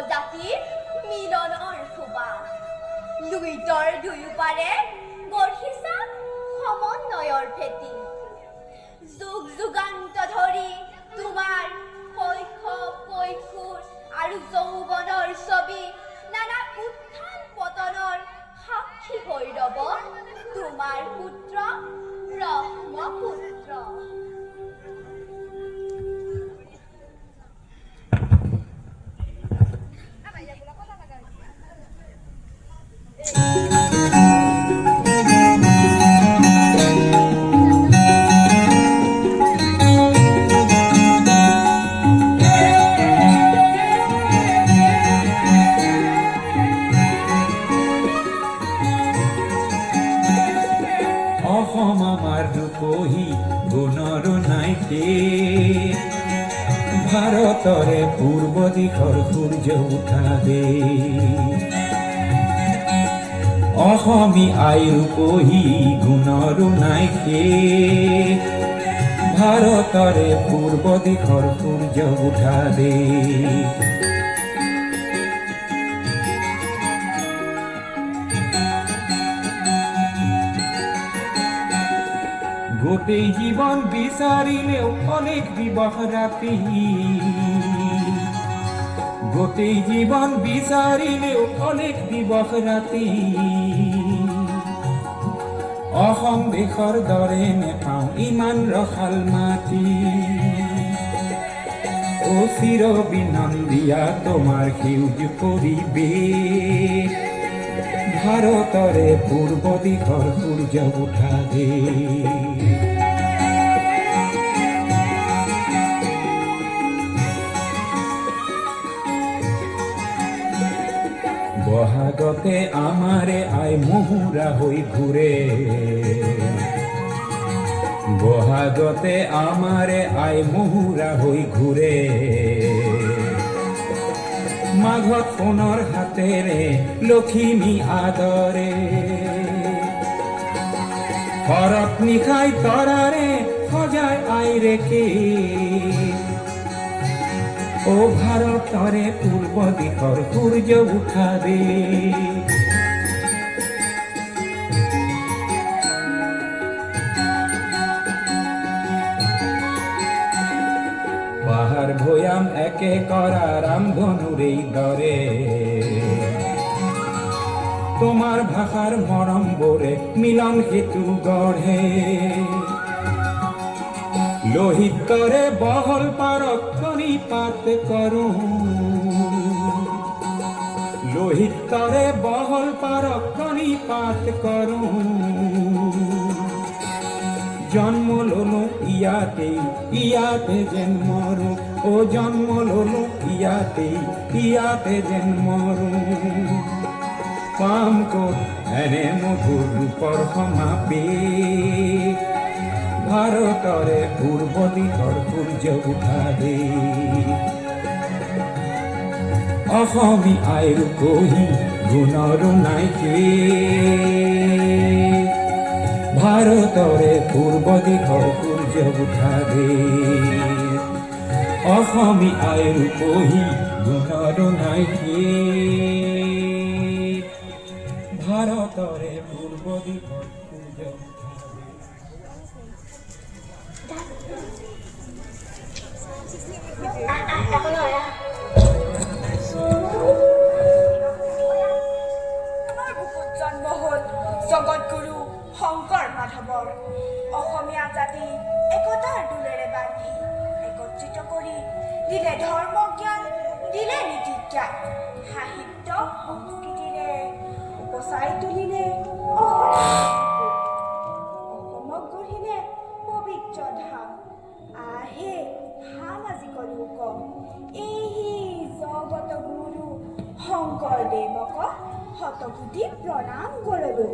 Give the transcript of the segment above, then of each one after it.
জাতিৰ মিলনৰ সুবাস লুইতৰ দুয়োপাৰে গঢ়িছা সমন্বয়ৰ ভেটি যুগ যুগান্ত ধৰি তোমাৰ শৈশৱ কৈশোৰ আৰু যৌৱনৰ ছবি নানা উত্থান পতনৰ সাক্ষী হৈ ৰব তোমাৰ পুত্ৰ ব্ৰহ্মপুত্ৰ ভাৰতৰে পূৰ্ব দিশৰ সূৰ্য উঠা দে অসমী আইৰ কহি গুণৰো নাই শেষ ভাৰতৰে পূৰ্ব দিশৰ সূৰ্য উঠা দে গোটেই জীৱন বিচাৰিলেও অনেক দিৱস ৰাতি গোটেই জীৱন বিচাৰিলেও অনেক দিৱস ৰাতি অসম দেশৰ দৰে নেপাওঁ ইমান ৰসাল মাটি অ চিৰ বিনন্দিয়া তোমাৰ সেউজ পৰিৱেশ ভাৰতৰে পূৰ্ব দিশৰ সূৰ্য উঠা দে বহাগতে আমাৰে আই মহুৰা হৈ ঘূৰে বহাগতে আমাৰে আই মহুৰা হৈ ঘূৰে মাঘত সোণৰ হাতেৰে লখিমী আদৰে শৰৎ নিশাই তৰাৰে সজায় আইৰেকে ও ভাৰতৰে পূৰ্ব দিশৰ সূৰ্য উঠা দে পাহাৰ ভৈয়াম একে কৰা ৰামধনুৰেই দৰে তোমাৰ ভাষাৰ মৰমবোৰে মিলন সেতু গঢ়ে লোহিতৰে বহল পাৰত কণিপাত কৰোঁ লোহিতৰে বহল পাৰত কণিপাত কৰোঁ জন্ম ললো ইয়াতে যেন মৰো ও জন্ম ললো ইয়াতে যেন মৰো পাম ক'ত এনে মধুৰ ৰূপৰ সমাবেশ ভাৰতৰে পূৰ্ব দিশৰ সূৰ্য উঠা দে অসমী আইৰ কহি গুণৰো নাই শেষ ভাৰতৰে পূৰ্ব দিশৰ সূৰ্য উঠা দে অসমী আইৰ কহি গুণৰো নাই শেষ ভাৰতৰে পূৰ্ব দিশৰ সূৰ্য উঠা দে জন্ম হ'ল জগতগুৰু শংকৰ মাধৱৰ অসমীয়া জাতি একতাৰ দোলেৰে বান্ধি একত্ৰিত কৰি দিলে ধৰ্ম জ্ঞান দিলে নীতি জ্ঞান সাহিত্য সংস্কৃতিৰে উপচাই তুলিলে অসমক গঢ়িলে পবিত্ৰ ধাম আহে সামাজিক লোক এই জগত গুৰু শংকৰদেৱক শতকোটি প্ৰণাম কৰিলোঁ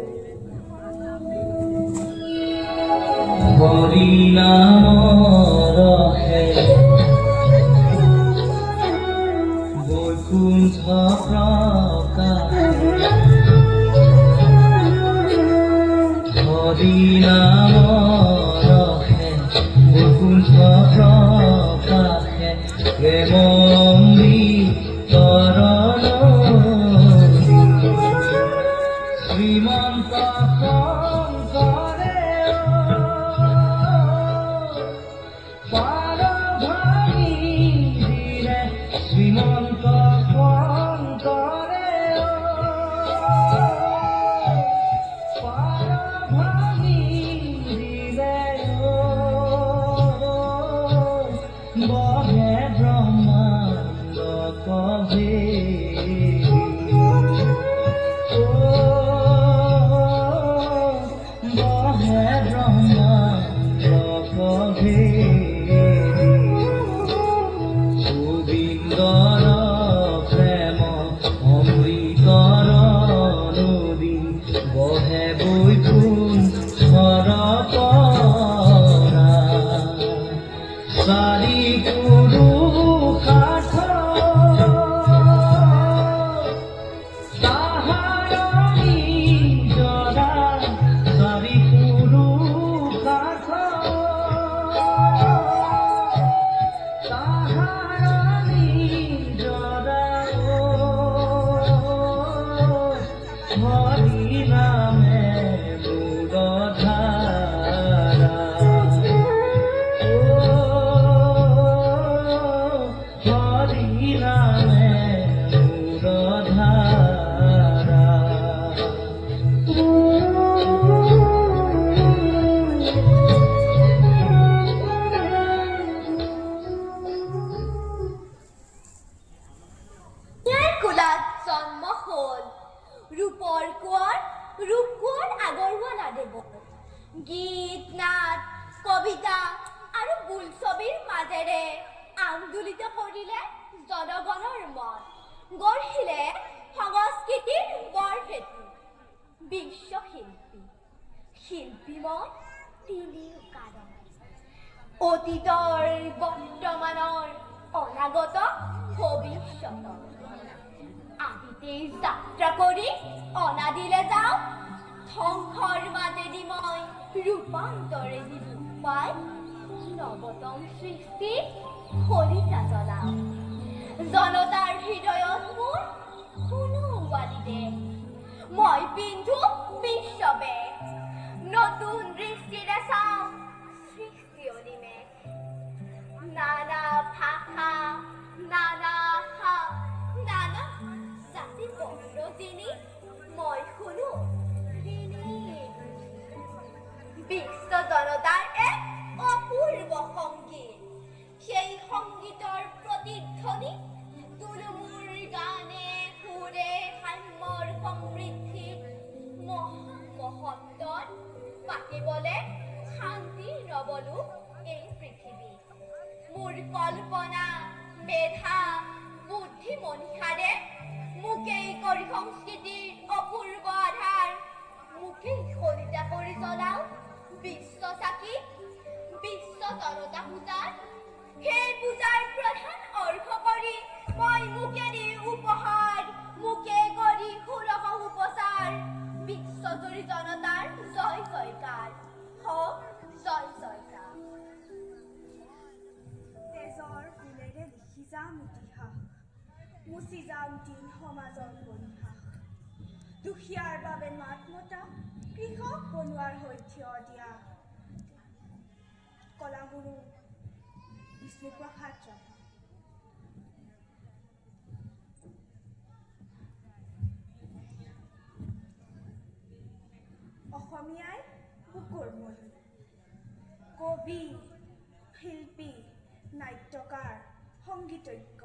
হৰি নামৰ বৈকুণ্ঠ প্ৰকাশে হৰি নামৰ বৈকুণ্ঠ প্ৰকাশে প্ৰেম পাৰ ভাঙি দিলে শ্ৰীমন্ত শংকৰে পাৰ ভাঙি দিলে বহে ব্ৰহ্মাণ্ড কভে বহে ব্ৰহ্মাণ্ড কভে গোবিন্দৰ প্ৰেম অমৃতৰ নদী বহে বৈকুণ্ঠৰ পৰা চাৰি পুৰুষাৰ্থ তাহাৰ নিজৰা চাৰি পুৰুষাৰ্থ তাহাৰ নিজৰা হৰি নামে মূৰধাৰা হৰি নামে মূৰধাৰা ইয়াৰ কোলাত জন্ম হ'ল ৰূপৰ কোঁৱৰ আগৰৱালা দেৱৰ গীত নাট কবিতা আৰু বোলছবিৰ মাজেৰে আন্দোলিত কৰিলে জনগণৰ মন গঢ়িলে সংস্কৃতিৰ বৰভেটি বিশ্বশিল্পী শিল্পীময় তিনিও কাৰণ অতীতৰ বৰ্তমানৰ অনাগত ভৱিষ্যতৰ আদিতেই যাত্ৰা কৰি অনাদিলে যাওঁ ধ্বংসৰ মাজেদি মই ৰূপান্তৰেদি ৰূপ পাই নৱতম সৃষ্টি খৰিকা জ্বলাওঁ জনতাৰ হৃদয়ত মোৰ কোনো উৱালি দে মই পিন্ধো বিশ্ববেশ নতুন দৃষ্টিৰে চাওঁ সৃষ্টি অনিমেষ নানা ভাষা নানা ভাৱ নানা জাতি বৰ্ণ যিনি মই শুনো বিশ্ব জনতাৰ এক অপূৰ্ব সংগীত সেই সংগীতৰ প্ৰতিধ্বনি তুলুমুৰ গানে সুৰে সাম্যৰ সমৃদ্ধিত মহত্বত পাতিবলে শান্তিৰ নৱলোক এই পৃথিৱী মোৰ কল্পনা মেধা বুদ্ধি মনীষাৰে মোকেই কৰি সংস্কৃতিৰ অপূৰ্ব আধাৰ মোকেই শলিতা কৰি জ্বলাওঁ বিশ্ব চাকি বিশ্ব জনতা পূজাৰ সেই পূজাৰ প্ৰধান অৰ্ঘ কৰি মই মোকে দি উপহাৰ মোকে কৰি সুৰস উপচাৰ বিশ্বজুৰি জনতাৰ জয় জয়কাৰ হওক জয় জয়কাৰ তেজৰ ফুলেৰে লিখি যাম ইতিহাস মুচি যাম দিন সমাজৰ পৰিহাস দুখীয়াৰ বাবে মাত মতা কৃষক বনোৱাৰ হৈ থিয় দিয়া কলাগুৰু বিষ্ণুপ্ৰসাদ ৰাভা অসমীয়াই বুকুৰ মণি কবি শিল্পী নাট্যকাৰ সংগীতজ্ঞ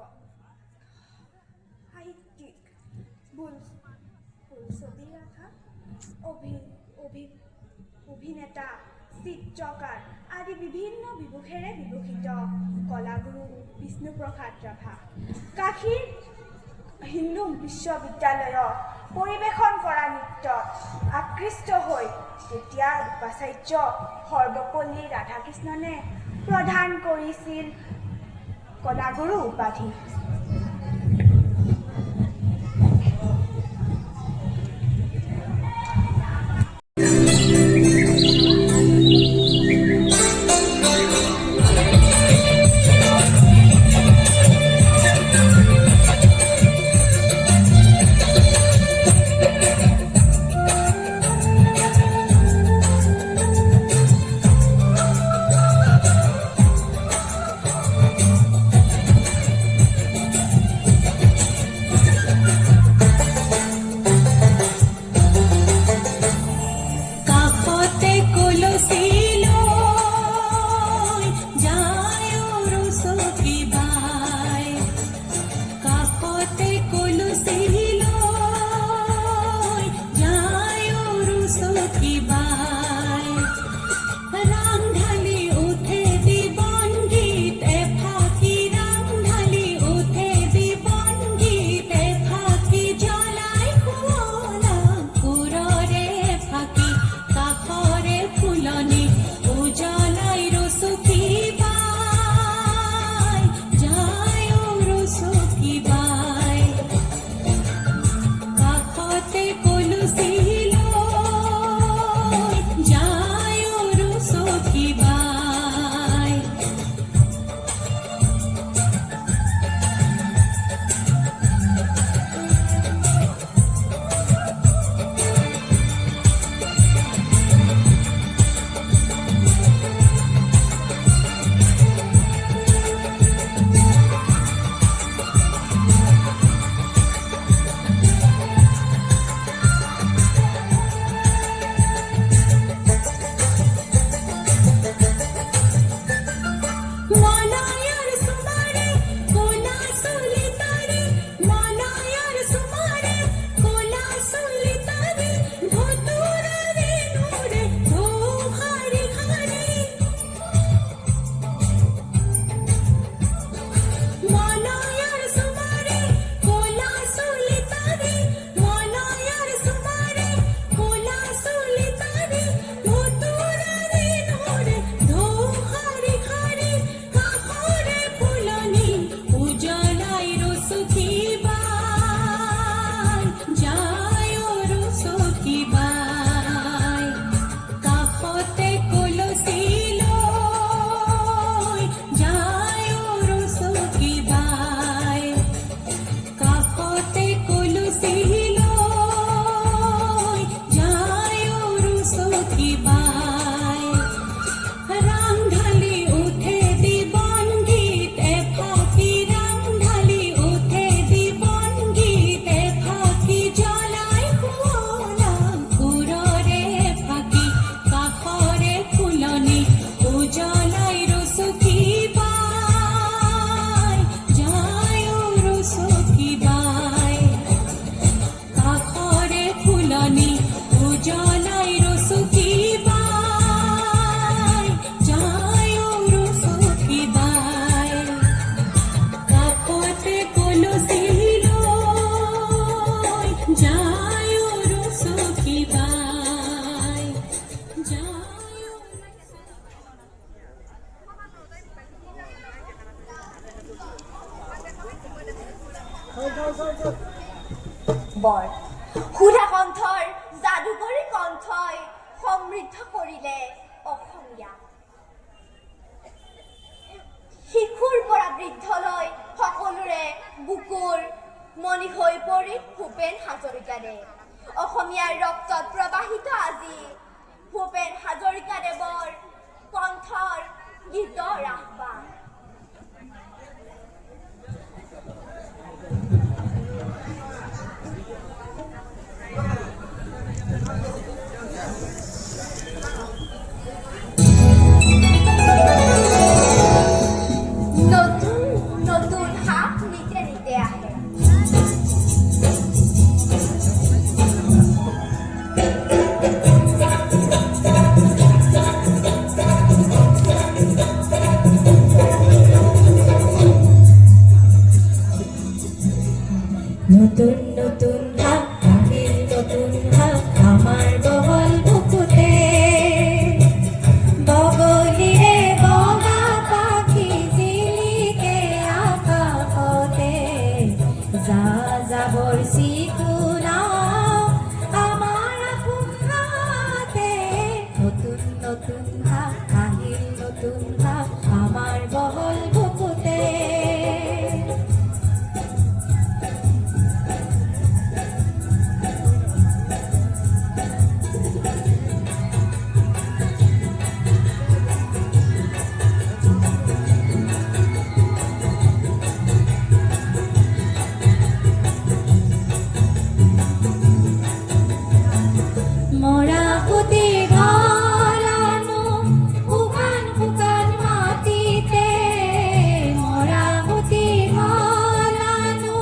সাহিত্যিক বোলছবি লেখা অভিনেতা চিত্ৰকাৰ আদি বিভিন্ন বিভূষেৰে বিভূষিত কলাগুৰু বিষ্ণুপ্ৰসাদ ৰাভা কাশীৰ হিন্দু বিশ্ববিদ্যালয়ত পৰিৱেশন কৰা নৃত্যত আকৃষ্ট হৈ তেতিয়া উপাচাৰ্য সৰ্বপল্লী ৰাধাকৃষ্ণনে প্ৰদান কৰিছিল কলাগুৰু উপাধি বৰ সুধা কণ্ঠৰ যাদুকৰী কণ্ঠই সমৃদ্ধ কৰিলে অসমীয়া। শিশুৰ পৰা বৃদ্ধলৈ সকলোৰে বুকুৰ মণি হৈ পৰিল ভূপেন হাজৰিকাদেৱ। অসমীয়াৰ ৰক্তত প্ৰবাহিত আজি ভূপেন হাজৰিকাদেৱৰ কণ্ঠৰ গীতৰ আহ্বান। নতুন নতুন হাত নিতে নিতে আহে। নতুন নতুন হাত আহিল নতুন হাত আমাৰ বহল বুকুতে বগলীৰে বগা পাখি জিলিকে আকাশতে যা যাবৰ চিকুনা আমাৰ আপোন হাতে নতুন নতুন হাত আহিল নতুন হাত আমাৰ বহল বুকুতে মৰা পুতি ধৰানো শুকান শুকান মাটিতে মৰা পুতি ধৰানো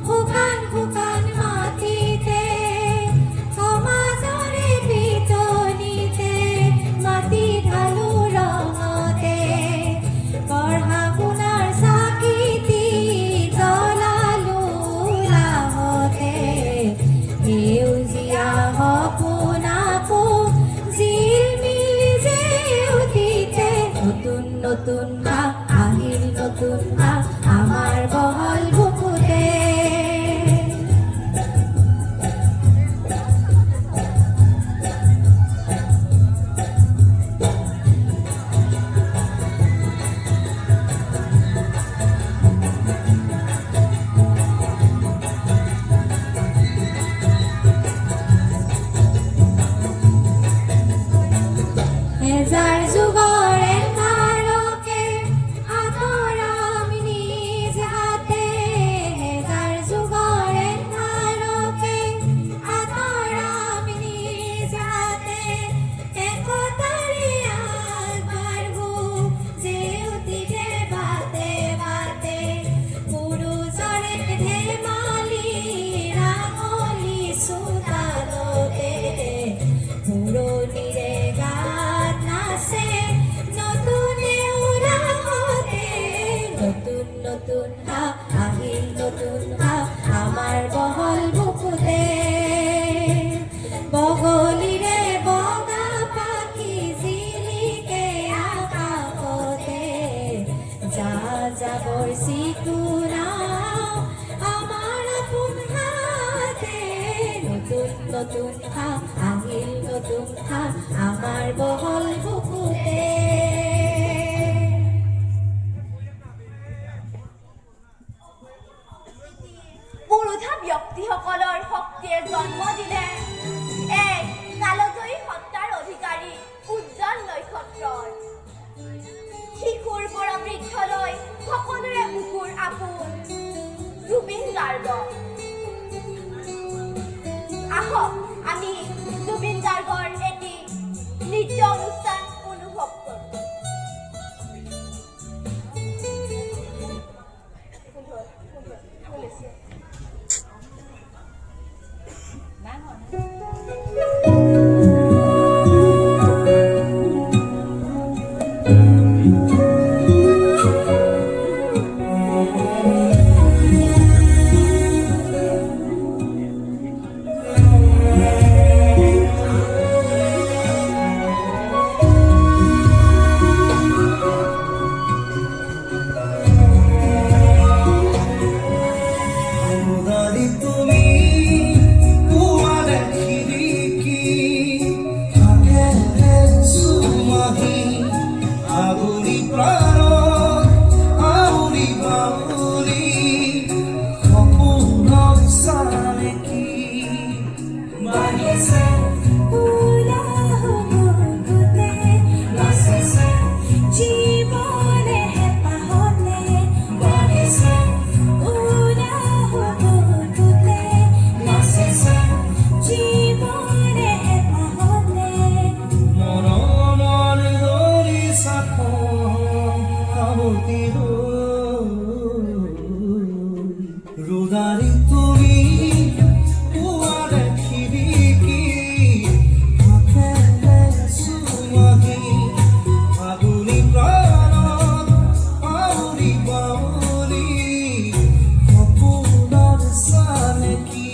শুকান শুকান মাটিতে সমাজৰে পিটনিতে মাটি ঢালো ৰঙতে পঢ়া শুনাৰ চাকিতি জ্বলালো লাহতে সেউজীয়া সপোনাকো জিলমিল জেউতিতে নতুন নতুন হাত আহিল নতুন হাত আমাৰ বহল বুকুতে হেজাৰ যুগৰ এন্ধাৰকে আঁতৰাম নিজ হাতে হেজাৰ যুগৰ এন্ধাৰকে আঁতৰাম নিজ হাতে একতাৰে আগবাঢ়ো জেউতিতে বাটে বাটে পুৰুষৰে ধেমালি ৰাঙলী চোতালতে পুৰণিৰে গাত নাচে নতুনে উলাহতে নতুন নতুন হাত আহিল নতুন হাত আমাৰ বহল বুকুতে বগলীৰে বগা পাখি জিলিকে আকাশতে যা যাবৰ চিকুনা আমাৰ আপোন হাতে নতুন নতুন হাত আহিল নতুন হাত আমাৰ বহল বুকুতে পুৰুষা ব্যক্তিসকলৰ শক্তিয়ে জন্ম দিলে এক কালজয়ী সত্তাৰ অধিকাৰী উজ্জ্বল নক্ষত্ৰৰ। শিশুৰ পৰা বৃদ্ধলৈ সকলোৰে বুকুৰ আপোন জুবিন গাৰ্গ। আহক আমি জুবিন গাৰ্গৰ এটি নৃত্য অনুষ্ঠান অনুভৱ কৰোঁ। ৰোদাৰি তুলি পুৱাৰে খিৰিকী হাতেৰে চুমহি ফাগুনী প্ৰাণত আউৰি বাউৰি সপোনৰ চানেকি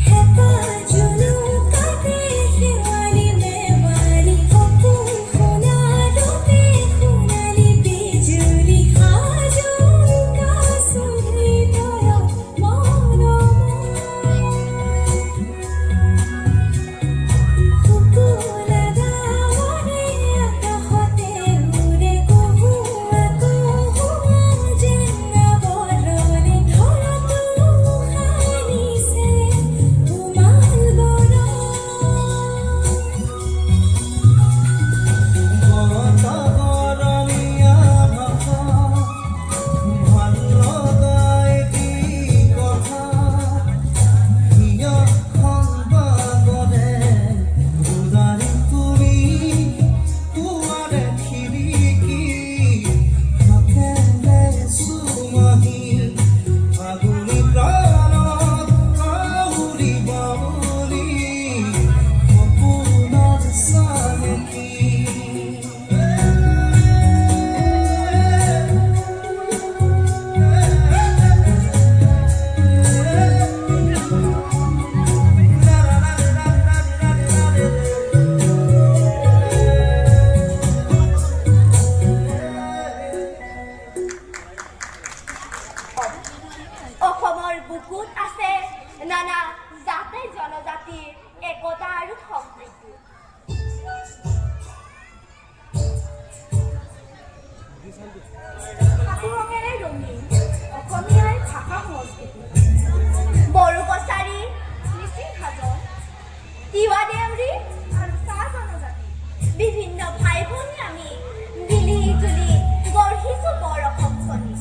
হেতা জুলুকাতে শেৱালি মেৱালি সপোন সোণাৰুতে সোণালী বিজুলী সাজোকা সুহৃদয়ত শুকুলা দাৱনে আকাশতে উৰে কহুৱা কহুৱা যেন বৰণে ধৰাটো সানিছে উমাল বৰণ গৰমীয়া ভাষা ভাল লগাই দি কথা হিয়খন বাগৰে ৰোদাৰি তুলি পুৱাৰে খিৰিকী হাতেৰে চুমহি ফাগুনী প্ৰাণত আউৰি বাউৰি সপোনৰ চানেকি অসমৰ বুকুত আছে নানা জাতি জনজাতিৰ একতা আৰু সম্প্ৰীতি। সাধু ৰঙেৰে ৰঙীন অসমীয়াৰ ভাষা সংস্কৃতি বড়ো কছাৰী, মিচিং হাজং তিৱা দেউৰী, আৰু চাহ জনজাতি বিভিন্ন ভাই ভনী আমি মিলি জুলি গঢ়িছো বৰ অসমখনি।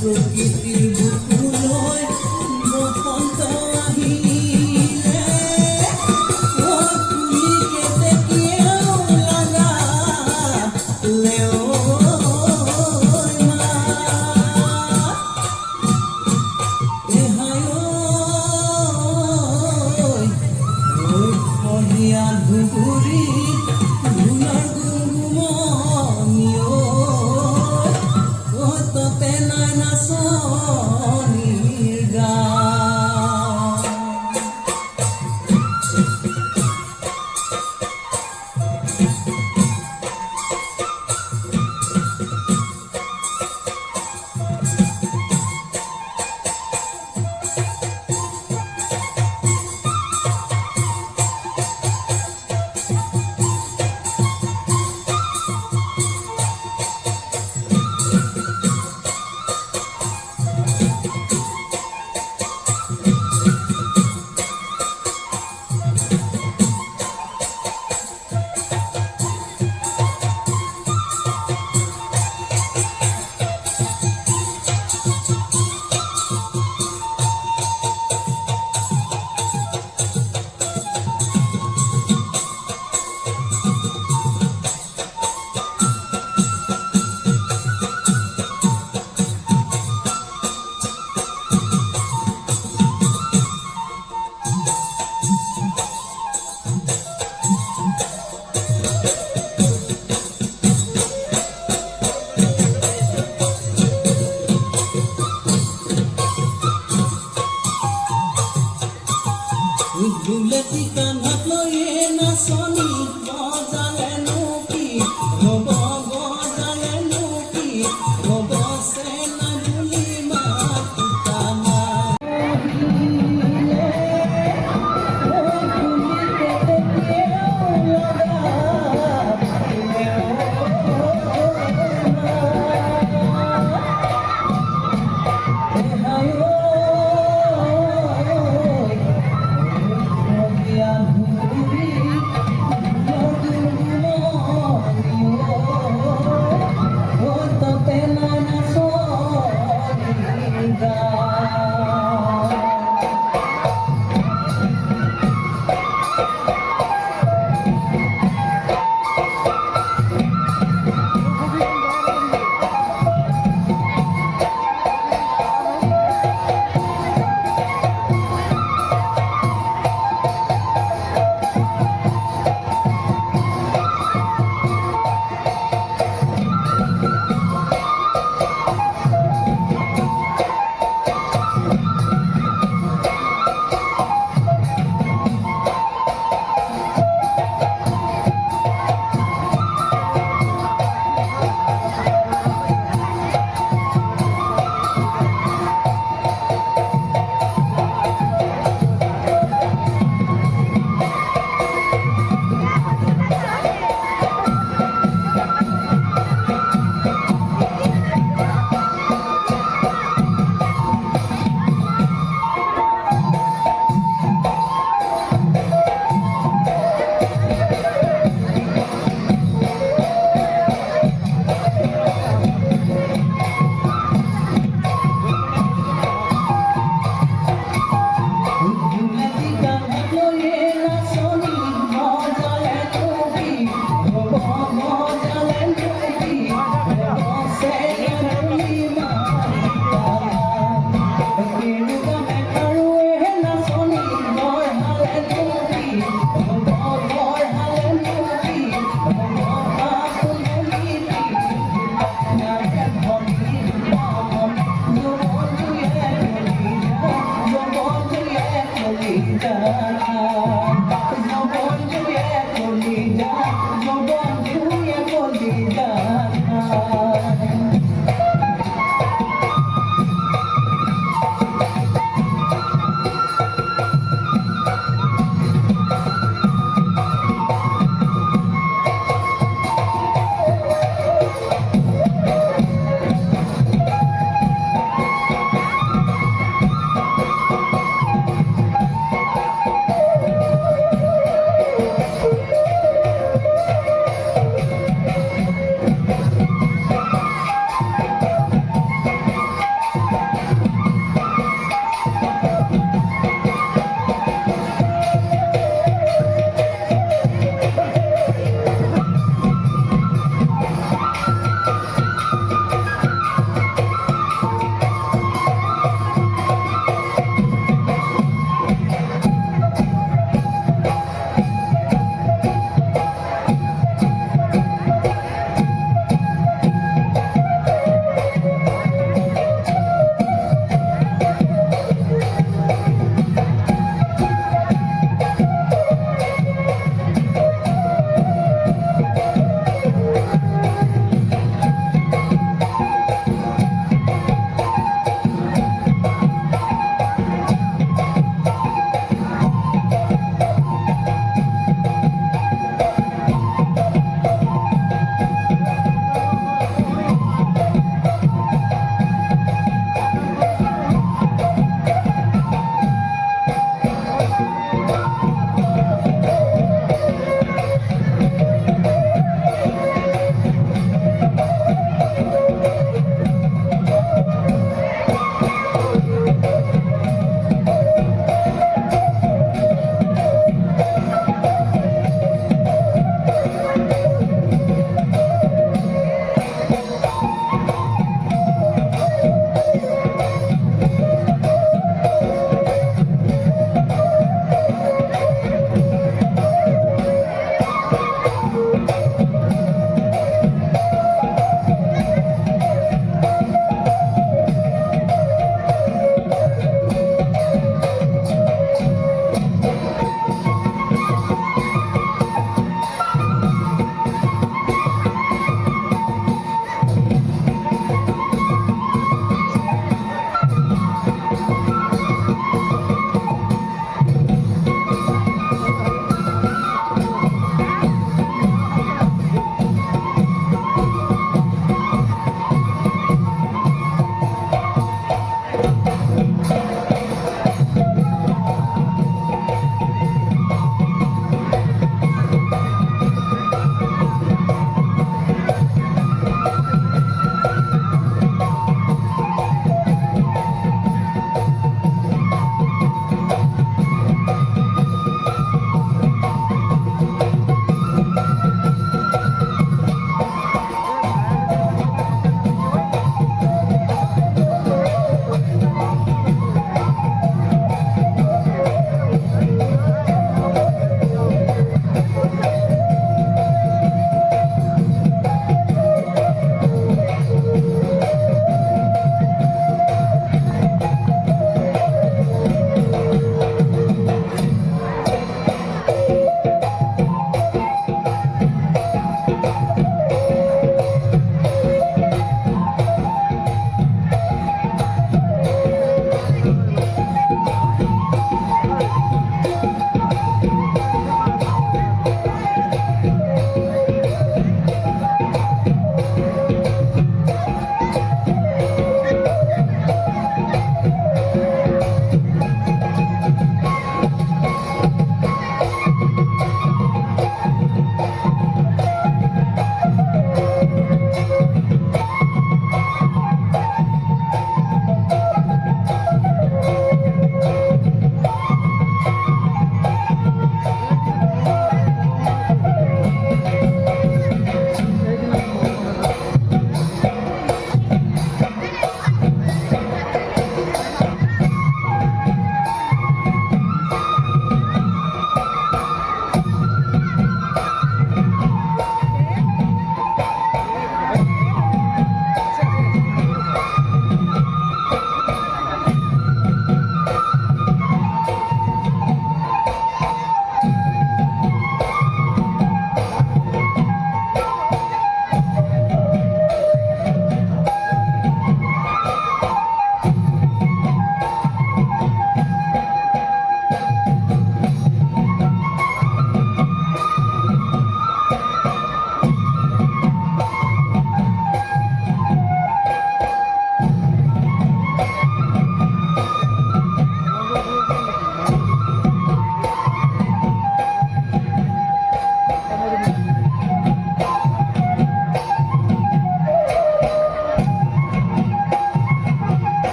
প্ৰকৃতিৰ বুকুলৈ বসন্ত আহিলে তুলিকে তেতিয়াও লগালে ঐ মা এহাই ঐ সন্ধিয়া ধুবুৰী ধুনাৰ গুণগুমনি ততে নাই নাচনিৰ গান দুলতি কান